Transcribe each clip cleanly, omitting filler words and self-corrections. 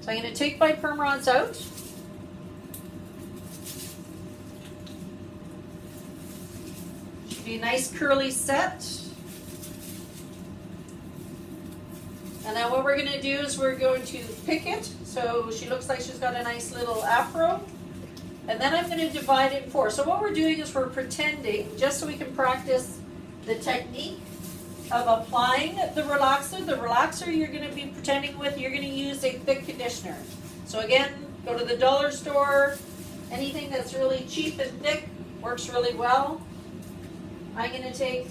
So I'm going to take my perm rods out. Should be a nice curly set. And then what we're going to do is we're going to pick it so she looks like she's got a nice little afro. And then I'm going to divide it in four. So what we're doing is we're pretending, just so we can practice the technique of applying the relaxer. The relaxer you're going to be pretending with, you're going to use a thick conditioner. So again, go to the dollar store. Anything that's really cheap and thick works really well. I'm going to take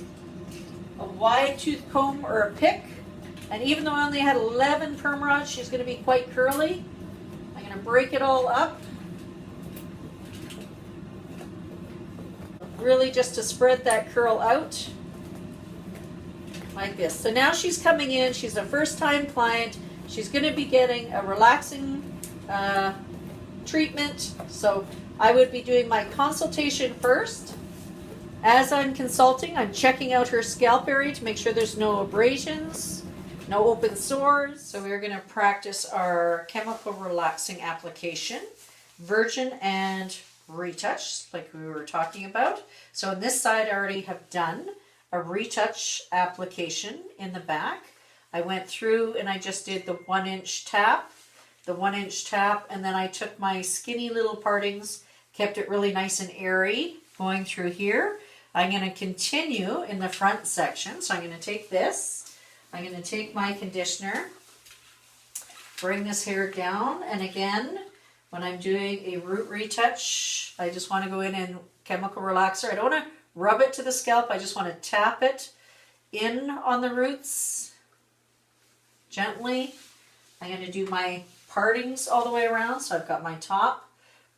a wide tooth comb or a pick. And even though I only had 11 perm rods, she's going to be quite curly. I'm going to break it all up. Really just to spread that curl out. Like this. So now she's coming in. She's a first-time client. She's going to be getting a relaxing treatment. So I would be doing my consultation first. As I'm consulting, I'm checking out her scalp area to make sure there's no abrasions, no open sores. So we're going to practice our chemical relaxing application, virgin and retouch, like we were talking about. So on this side I already have done a retouch application in the back. I went through and I just did the 1-inch tap, and then I took my skinny little partings, kept it really nice and airy going through here. I'm going to continue in the front section. So I'm going to take this, I'm going to take my conditioner, bring this hair down, and again, when I'm doing a root retouch, I just want to go in and chemical relaxer. I don't want to rub it to the scalp. I just want to tap it in on the roots gently. I'm going to do my partings all the way around. So I've got my top.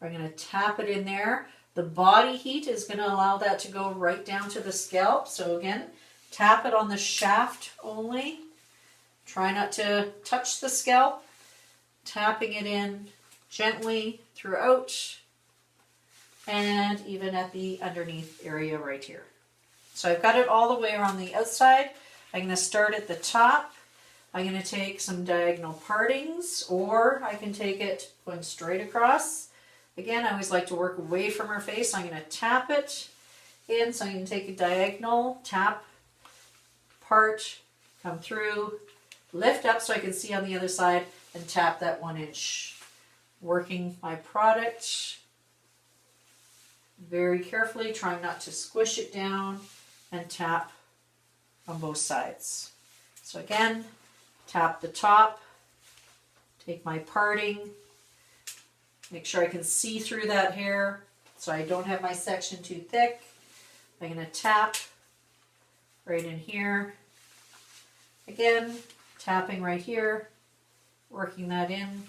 I'm going to tap it in there. The body heat is going to allow that to go right down to the scalp. So again, tap it on the shaft only. Try not to touch the scalp. Tapping it in gently throughout, and even at the underneath area right here. So I've got it all the way around the outside. I'm going to start at the top. I'm going to take some diagonal partings, or I can take it going straight across. Again, I always like to work away from her face. I'm going to tap it in, so I'm going to take a diagonal, tap, part, come through, lift up so I can see on the other side, and tap that 1-inch. Working my product very carefully, trying not to squish it down, and tap on both sides. So again, tap the top, take my parting, make sure I can see through that hair so I don't have my section too thick. I'm going to tap right in here. Again, tapping right here, working that in.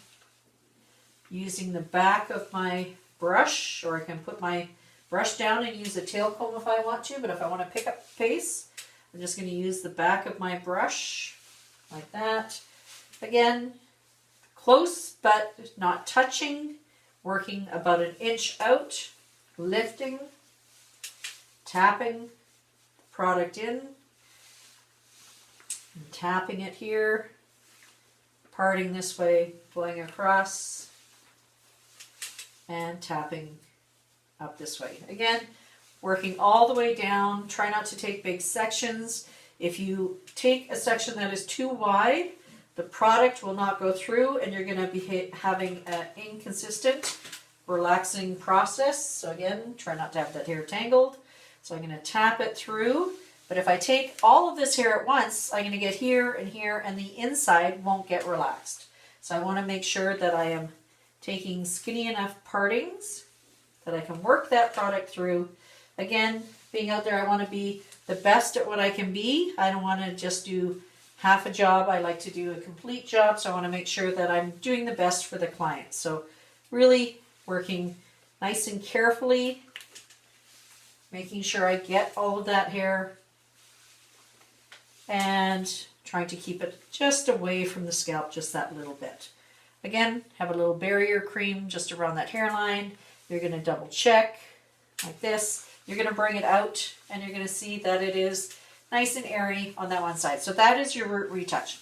Using the back of my brush, or I can put my brush down and use a tail comb if I want to, but if I want to pick up the pace, I'm just going to use the back of my brush like that. Again, close but not touching, working about 1 inch out, lifting, tapping the product in, and tapping it here, parting this way, going across, and tapping up this way. Again, working all the way down. Try not to take big sections. If you take a section that is too wide, the product will not go through and you're going to be having an inconsistent relaxing process. So again, try not to have that hair tangled. So I'm going to tap it through. But if I take all of this hair at once, I'm going to get here, and the inside won't get relaxed. So I want to make sure that I am taking skinny enough partings that I can work that product through. Again, being out there, I want to be the best at what I can be. I don't want to just do half a job. I like to do a complete job, so I want to make sure that I'm doing the best for the client. So really working nice and carefully, making sure I get all of that hair and trying to keep it just away from the scalp just that little bit. Again, have a little barrier cream just around that hairline. You're going to double check like this. You're going to bring it out and you're going to see that it is nice and airy on that one side. So that is your root retouch.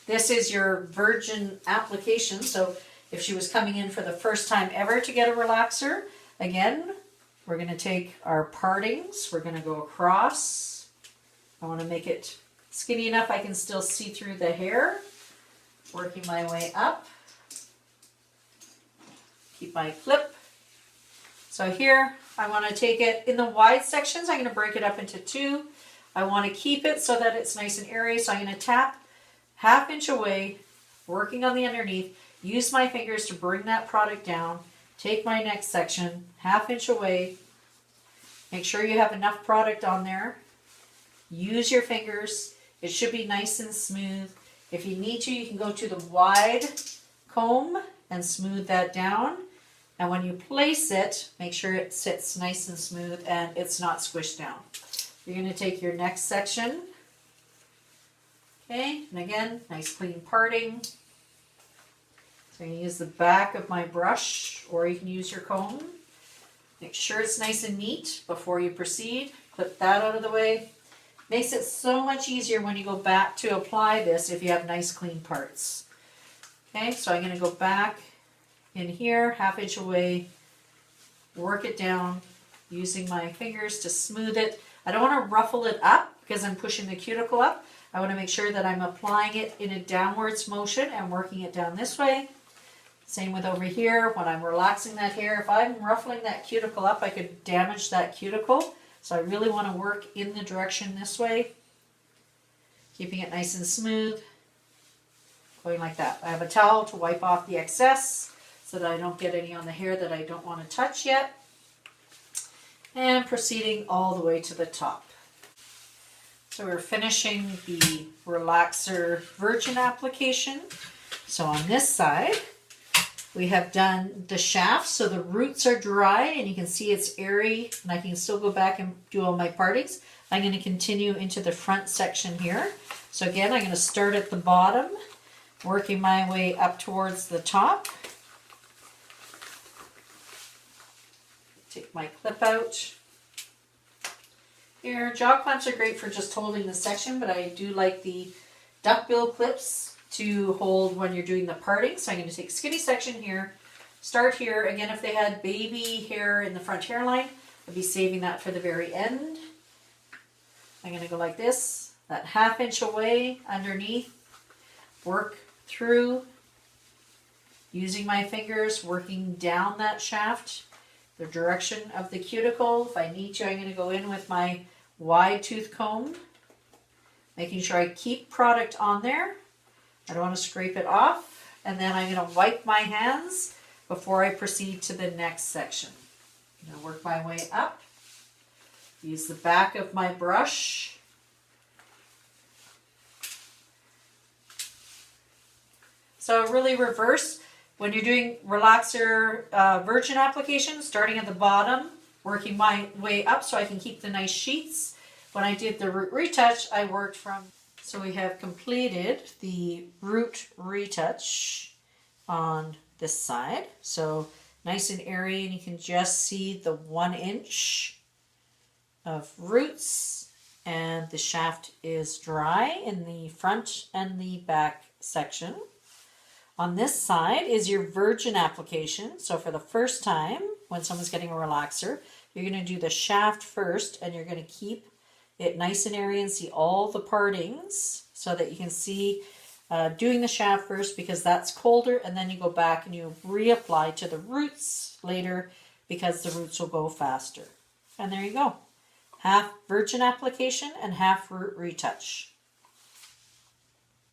This is your virgin application. So if she was coming in for the first time ever to get a relaxer, again, we're going to take our partings. We're going to go across. I want to make it skinny enough I can still see through the hair. Working my way up. Keep my clip. So here, I want to take it in the wide sections. I'm going to break it up into two. I want to keep it so that it's nice and airy. So I'm going to tap 1/2 inch away, working on the underneath. Use my fingers to bring that product down. Take my next section, 1/2 inch away. Make sure you have enough product on there. Use your fingers. It should be nice and smooth. If you need to, you can go to the wide comb and smooth that down. And when you place it, make sure it sits nice and smooth and it's not squished down. You're going to take your next section. Okay, and again, nice clean parting. So I'm going to use the back of my brush, or you can use your comb. Make sure it's nice and neat before you proceed. Clip that out of the way. Makes it so much easier when you go back to apply this if you have nice clean parts. Okay, so I'm going to go back in here, 1/2 inch away, work it down using my fingers to smooth it. I don't want to ruffle it up because I'm pushing the cuticle up. I want to make sure that I'm applying it in a downwards motion and working it down this way. Same with over here. When I'm relaxing that hair, if I'm ruffling that cuticle up, I could damage that cuticle. So I really want to work in the direction this way, keeping it nice and smooth, going like that. I have a towel to wipe off the excess so that I don't get any on the hair that I don't want to touch yet. And proceeding all the way to the top. So we're finishing the relaxer virgin application. So on this side, we have done the shaft, so the roots are dry and you can see it's airy and I can still go back and do all my partings. I'm going to continue into the front section here. So again, I'm going to start at the bottom, working my way up towards the top. Take my clip out. Here, jaw clamps are great for just holding the section, but I do like the duckbill clips to hold when you're doing the parting. So I'm going to take skinny section here, start here. Again, if they had baby hair in the front hairline, I'd be saving that for the very end. I'm going to go like this, that 1/2 inch away underneath, work through, using my fingers, working down that shaft, the direction of the cuticle. If I need to, I'm going to go in with my wide tooth comb, making sure I keep product on there. I don't want to scrape it off. And then I'm going to wipe my hands before I proceed to the next section. I'm going to work my way up. Use the back of my brush. So really reverse when you're doing relaxer virgin application, starting at the bottom, working my way up so I can keep the nice sheets. When I did the root retouch, I worked from, so we have completed the root retouch on this side. So nice and airy, and you can just see the 1 inch of roots, and the shaft is dry in the front and the back section. On this side is your virgin application. So for the first time, when someone's getting a relaxer, you're going to do the shaft first, and you're going to keep it nice and airy and see all the partings so that you can see doing the shaft first because that's colder, and then you go back and you reapply to the roots later because the roots will go faster. And there you go. 1/2 virgin application and 1/2 root retouch.